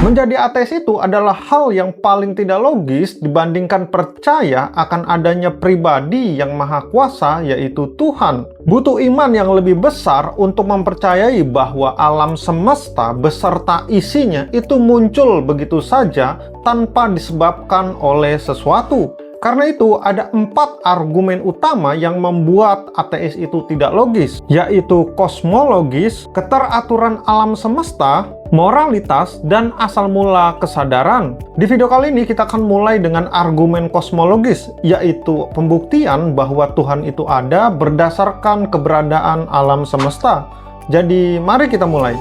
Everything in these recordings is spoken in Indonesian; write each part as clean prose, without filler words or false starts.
Menjadi ateis itu adalah hal yang paling tidak logis dibandingkan percaya akan adanya pribadi yang maha kuasa, yaitu Tuhan. Butuh iman yang lebih besar untuk mempercayai bahwa alam semesta beserta isinya itu muncul begitu saja tanpa disebabkan oleh sesuatu. Karena itu, ada 4 argumen utama yang membuat ateis itu tidak logis, yaitu kosmologis, keteraturan alam semesta, moralitas, dan asal mula kesadaran. Di video kali ini kita akan mulai dengan argumen kosmologis, yaitu pembuktian bahwa Tuhan itu ada berdasarkan keberadaan alam semesta. Jadi, mari kita mulai.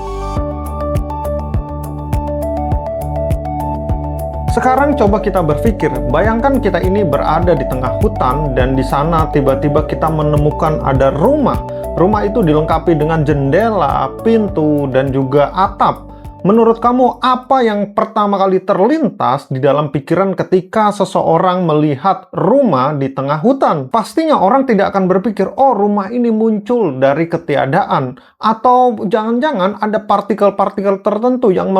Sekarang coba kita berpikir, bayangkan kita ini berada di tengah hutan dan di sana tiba-tiba kita menemukan ada rumah. Rumah itu dilengkapi dengan jendela, pintu, dan juga atap. Menurut kamu, apa yang pertama kali terlintas di dalam pikiran ketika seseorang melihat rumah di tengah hutan? Pastinya orang tidak akan berpikir, oh rumah ini muncul dari ketiadaan. Atau jangan-jangan ada partikel-partikel tertentu yang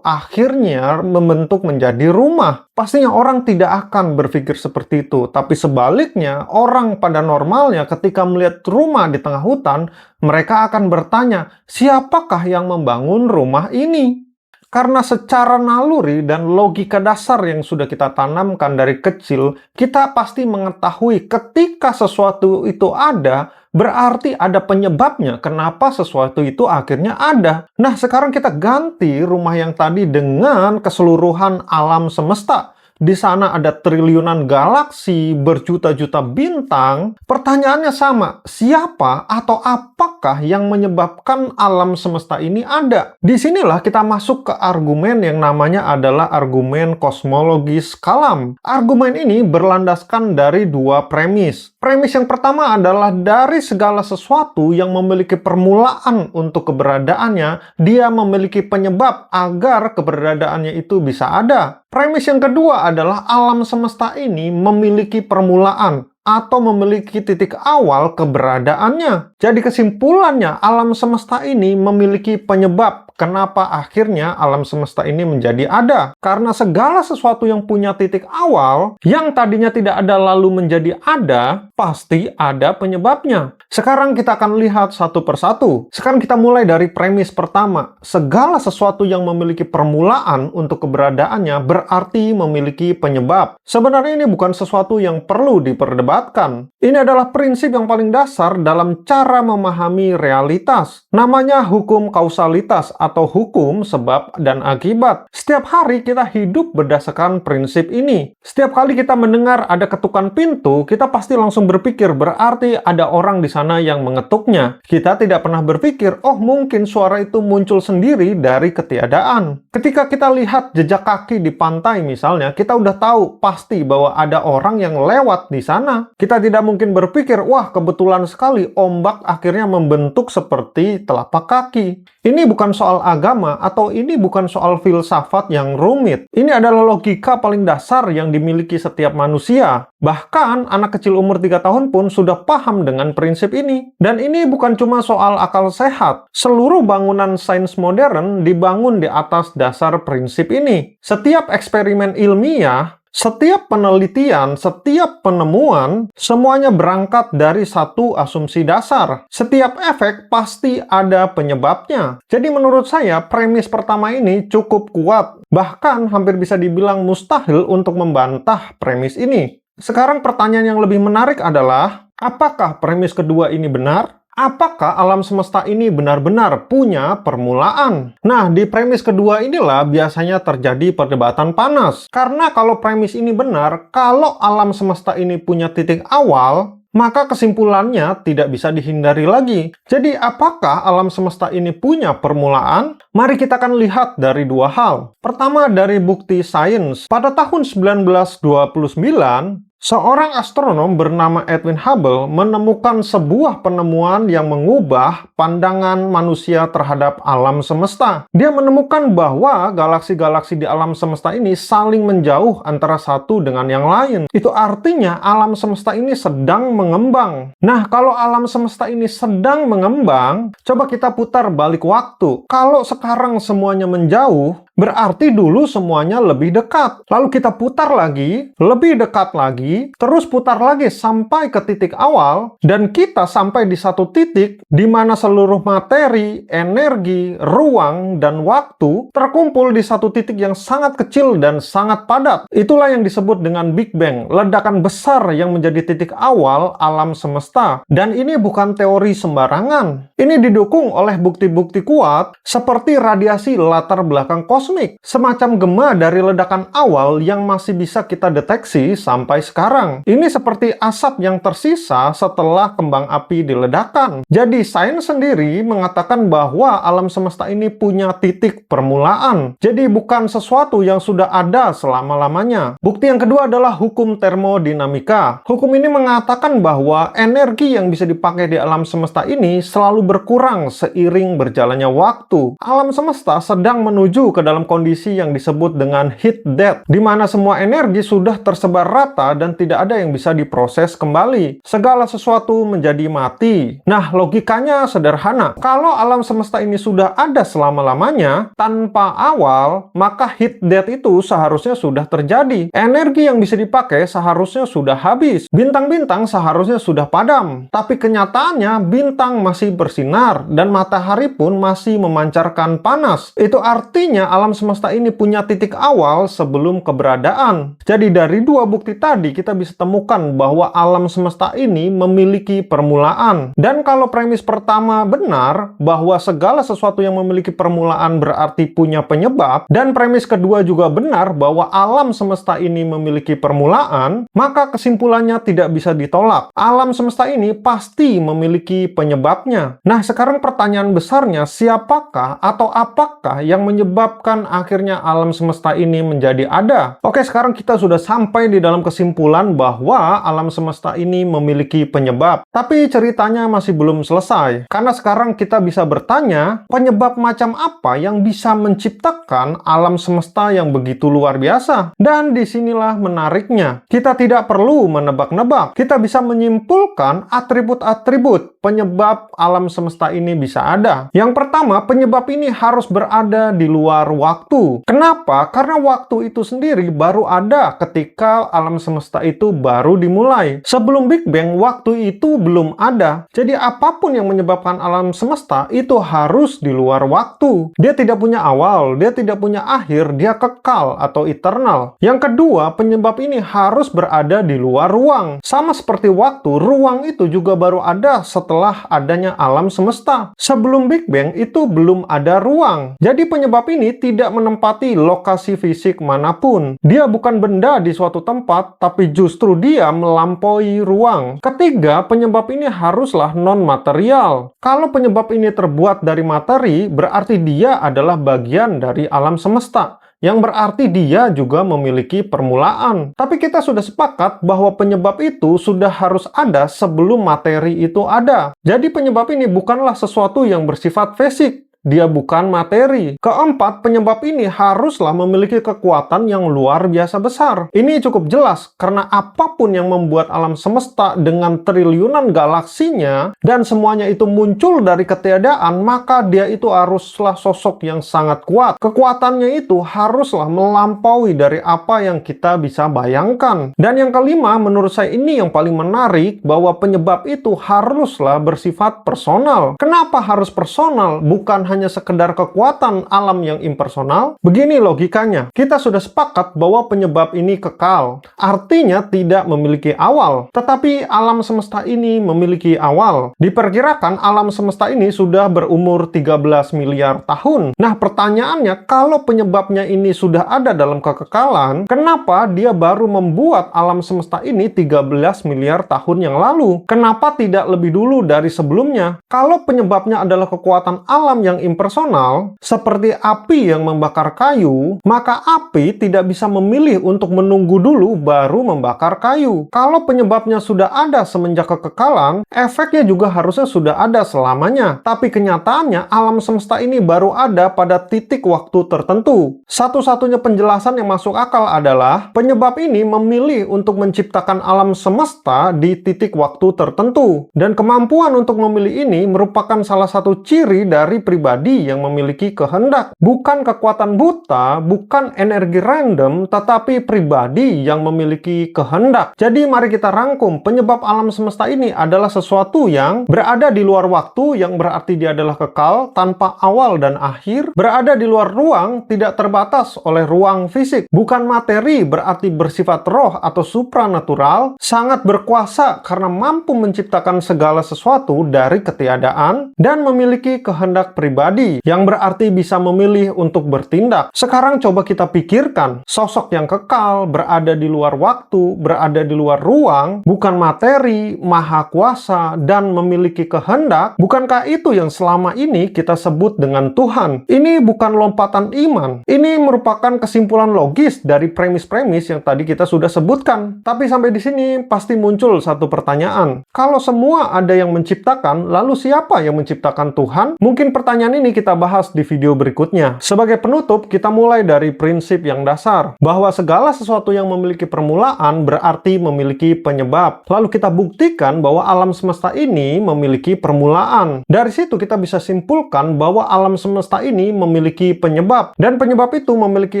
akhirnya membentuk menjadi rumah. Pastinya orang tidak akan berpikir seperti itu. Tapi sebaliknya, orang pada normalnya ketika melihat rumah di tengah hutan, mereka akan bertanya, siapakah yang membangun rumah ini? Karena secara naluri dan logika dasar yang sudah kita tanamkan dari kecil, kita pasti mengetahui ketika sesuatu itu ada, berarti ada penyebabnya kenapa sesuatu itu akhirnya ada. Nah, sekarang kita ganti rumah yang tadi dengan keseluruhan alam semesta. Di sana ada triliunan galaksi, berjuta-juta bintang. Pertanyaannya sama, siapa atau apakah yang menyebabkan alam semesta ini ada? Disinilah kita masuk ke argumen yang namanya adalah argumen kosmologis kalam. Argumen ini berlandaskan dari 2 premis. Premis yang pertama adalah dari segala sesuatu yang memiliki permulaan untuk keberadaannya, dia memiliki penyebab agar keberadaannya itu bisa ada. Premis yang kedua adalah alam semesta ini memiliki permulaan atau memiliki titik awal keberadaannya. Jadi kesimpulannya, alam semesta ini memiliki penyebab kenapa akhirnya alam semesta ini menjadi ada. Karena segala sesuatu yang punya titik awal, yang tadinya tidak ada lalu menjadi ada, pasti ada penyebabnya. Sekarang kita akan lihat satu persatu. Sekarang kita mulai dari premis pertama. Segala sesuatu yang memiliki permulaan untuk keberadaannya berarti memiliki penyebab. Sebenarnya ini bukan sesuatu yang perlu diperdebatkan. Ini adalah prinsip yang paling dasar dalam cara memahami realitas. Namanya hukum kausalitas atau hukum sebab dan akibat. Setiap hari kita hidup berdasarkan prinsip ini. Setiap kali kita mendengar ada ketukan pintu, kita pasti langsung berpikir berarti ada orang di sana yang mengetuknya. Kita tidak pernah berpikir, oh mungkin suara itu muncul sendiri dari ketiadaan. Ketika kita lihat jejak kaki di pantai misalnya, kita udah tahu pasti bahwa ada orang yang lewat di sana. Kita tidak mungkin berpikir, wah kebetulan sekali ombak akhirnya membentuk seperti telapak kaki. Ini bukan soal agama atau ini bukan soal filsafat yang rumit. Ini adalah logika paling dasar yang dimiliki setiap manusia. Bahkan anak kecil umur 3 tahun pun sudah paham dengan prinsip ini. Dan ini bukan cuma soal akal sehat. Seluruh bangunan sains modern dibangun di atas dasar prinsip ini. Setiap eksperimen ilmiah, setiap penelitian, setiap penemuan, semuanya berangkat dari satu asumsi dasar. Setiap efek pasti ada penyebabnya. Jadi menurut saya, premis pertama ini cukup kuat. Bahkan hampir bisa dibilang mustahil untuk membantah premis ini. Sekarang pertanyaan yang lebih menarik adalah, apakah premis kedua ini benar? Apakah alam semesta ini benar-benar punya permulaan? Nah, di premis kedua inilah biasanya terjadi perdebatan panas. Karena kalau premis ini benar, kalau alam semesta ini punya titik awal, maka kesimpulannya tidak bisa dihindari lagi. Jadi, apakah alam semesta ini punya permulaan? Mari kita akan lihat dari 2 hal. Pertama, dari bukti sains. Pada tahun 1929, seorang astronom bernama Edwin Hubble menemukan sebuah penemuan yang mengubah pandangan manusia terhadap alam semesta. Dia menemukan bahwa galaksi-galaksi di alam semesta ini saling menjauh antara satu dengan yang lain. Itu artinya alam semesta ini sedang mengembang. Nah, kalau alam semesta ini sedang mengembang, coba kita putar balik waktu. Kalau sekarang semuanya menjauh, Berarti dulu semuanya lebih dekat. Lalu kita putar lagi, lebih dekat lagi, terus putar lagi sampai ke titik awal, dan kita sampai di satu titik di mana seluruh materi, energi, ruang, dan waktu terkumpul di satu titik yang sangat kecil dan sangat padat. Itulah yang disebut dengan Big Bang, ledakan besar yang menjadi titik awal alam semesta. Dan ini bukan teori sembarangan. Ini didukung oleh bukti-bukti kuat seperti radiasi latar belakang kosmik, semacam gema dari ledakan awal yang masih bisa kita deteksi sampai sekarang. Ini seperti asap yang tersisa setelah kembang api diledakkan. Jadi sains sendiri mengatakan bahwa alam semesta ini punya titik permulaan. Jadi bukan sesuatu yang sudah ada selama-lamanya. Bukti yang kedua adalah hukum termodinamika. Hukum ini mengatakan bahwa energi yang bisa dipakai di alam semesta ini selalu berkurang seiring berjalannya waktu. Alam semesta sedang menuju ke dalam kondisi yang disebut dengan heat death, di mana semua energi sudah tersebar rata dan tidak ada yang bisa diproses kembali. Segala sesuatu menjadi mati. Nah, logikanya sederhana. Kalau alam semesta ini sudah ada selama-lamanya, tanpa awal, maka heat death itu seharusnya sudah terjadi. Energi yang bisa dipakai seharusnya sudah habis. Bintang-bintang seharusnya sudah padam. Tapi kenyataannya, bintang masih bersinar dan matahari pun masih memancarkan panas. Itu artinya alam semesta ini punya titik awal sebelum keberadaan. Jadi dari dua bukti tadi kita bisa temukan bahwa alam semesta ini memiliki permulaan. Dan kalau premis pertama benar, bahwa segala sesuatu yang memiliki permulaan berarti punya penyebab, dan premis kedua juga benar bahwa alam semesta ini memiliki permulaan, maka kesimpulannya tidak bisa ditolak. Alam semesta ini pasti memiliki penyebabnya. Nah, sekarang pertanyaan besarnya, siapakah atau apakah yang menyebabkan akhirnya alam semesta ini menjadi ada? Oke, sekarang kita sudah sampai di dalam kesimpulan bahwa alam semesta ini memiliki penyebab. Tapi ceritanya masih belum selesai. Karena sekarang kita bisa bertanya, penyebab macam apa yang bisa menciptakan alam semesta yang begitu luar biasa? Dan disinilah menariknya. Kita tidak perlu menebak-nebak. Kita bisa menyimpulkan atribut-atribut penyebab alam semesta ini bisa ada. Yang pertama, penyebab ini harus berada di luar waktu. Kenapa? Karena waktu itu sendiri baru ada ketika alam semesta itu baru dimulai. Sebelum Big Bang, waktu itu belum ada. Jadi apapun yang menyebabkan alam semesta itu harus di luar waktu. Dia tidak punya awal, dia tidak punya akhir, dia kekal atau eternal. Yang kedua, penyebab ini harus berada di luar ruang. Sama seperti waktu, ruang itu juga baru ada setelah adanya alam semesta. Sebelum Big Bang itu belum ada ruang. Jadi penyebab ini tidak menempati lokasi fisik manapun. Dia bukan benda di suatu tempat, tapi justru dia melampaui ruang. Ketiga, penyebab ini haruslah non-material. Kalau penyebab ini terbuat dari materi, berarti dia adalah bagian dari alam semesta, yang berarti dia juga memiliki permulaan. Tapi kita sudah sepakat bahwa penyebab itu sudah harus ada sebelum materi itu ada. Jadi penyebab ini bukanlah sesuatu yang bersifat fisik. Dia bukan materi. Keempat, penyebab ini haruslah memiliki kekuatan yang luar biasa besar. Ini cukup jelas, karena apapun yang membuat alam semesta dengan triliunan galaksinya, dan semuanya itu muncul dari ketiadaan, maka dia itu haruslah sosok yang sangat kuat. Kekuatannya itu haruslah melampaui dari apa yang kita bisa bayangkan. Dan yang kelima, menurut saya ini yang paling menarik, bahwa penyebab itu haruslah bersifat personal. Kenapa harus personal? Bukan hanya sekedar kekuatan alam yang impersonal. Begini logikanya, kita sudah sepakat bahwa penyebab ini kekal, artinya tidak memiliki awal. Tetapi alam semesta ini memiliki awal. Diperkirakan alam semesta ini sudah berumur 13 miliar tahun. Nah, pertanyaannya, kalau penyebabnya ini sudah ada dalam kekekalan, kenapa dia baru membuat alam semesta ini 13 miliar tahun yang lalu? Kenapa tidak lebih dulu dari sebelumnya? Kalau penyebabnya adalah kekuatan alam yang impersonal, seperti api yang membakar kayu, maka api tidak bisa memilih untuk menunggu dulu baru membakar kayu. Kalau penyebabnya sudah ada semenjak kekekalan, efeknya juga harusnya sudah ada selamanya. Tapi kenyataannya, alam semesta ini baru ada pada titik waktu tertentu. Satu-satunya penjelasan yang masuk akal adalah, penyebab ini memilih untuk menciptakan alam semesta di titik waktu tertentu. Dan kemampuan untuk memilih ini merupakan salah satu ciri dari pribadi pribadi yang memiliki kehendak. Bukan kekuatan buta, bukan energi random, tetapi pribadi yang memiliki kehendak. Jadi mari kita rangkum, penyebab alam semesta ini adalah sesuatu yang berada di luar waktu, yang berarti dia adalah kekal, tanpa awal dan akhir, berada di luar ruang, tidak terbatas oleh ruang fisik, bukan materi, berarti bersifat roh atau supranatural, sangat berkuasa karena mampu menciptakan segala sesuatu dari ketiadaan, dan memiliki kehendak pribadi, yang berarti bisa memilih untuk bertindak. Sekarang coba kita pikirkan, sosok yang kekal, berada di luar waktu, berada di luar ruang, bukan materi, maha kuasa, dan memiliki kehendak. Bukankah itu yang selama ini kita sebut dengan Tuhan? Ini bukan lompatan iman. Ini merupakan kesimpulan logis dari premis-premis yang tadi kita sudah sebutkan. Tapi sampai di sini pasti muncul satu pertanyaan. Kalau semua ada yang menciptakan, lalu siapa yang menciptakan Tuhan? Mungkin pertanyaan ini kita bahas di video berikutnya. Sebagai penutup, kita mulai dari prinsip yang dasar, bahwa segala sesuatu yang memiliki permulaan berarti memiliki penyebab. Lalu kita buktikan bahwa alam semesta ini memiliki permulaan. Dari situ kita bisa simpulkan bahwa alam semesta ini memiliki penyebab. Dan penyebab itu memiliki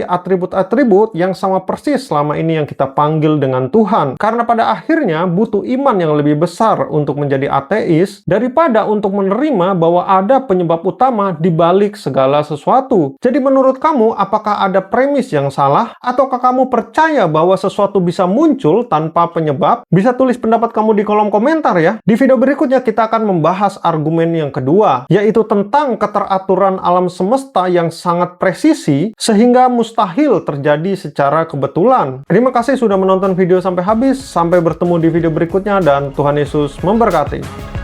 atribut-atribut yang sama persis selama ini yang kita panggil dengan Tuhan. Karena pada akhirnya butuh iman yang lebih besar untuk menjadi ateis daripada untuk menerima bahwa ada penyebab utama di balik segala sesuatu. Jadi menurut kamu, apakah ada premis yang salah? Ataukah kamu percaya bahwa sesuatu bisa muncul tanpa penyebab? Bisa tulis pendapat kamu di kolom komentar ya. Di video berikutnya kita akan membahas argumen yang kedua, yaitu tentang keteraturan alam semesta yang sangat presisi sehingga mustahil terjadi secara kebetulan. Terima kasih sudah menonton video sampai habis. Sampai bertemu di video berikutnya dan Tuhan Yesus memberkati.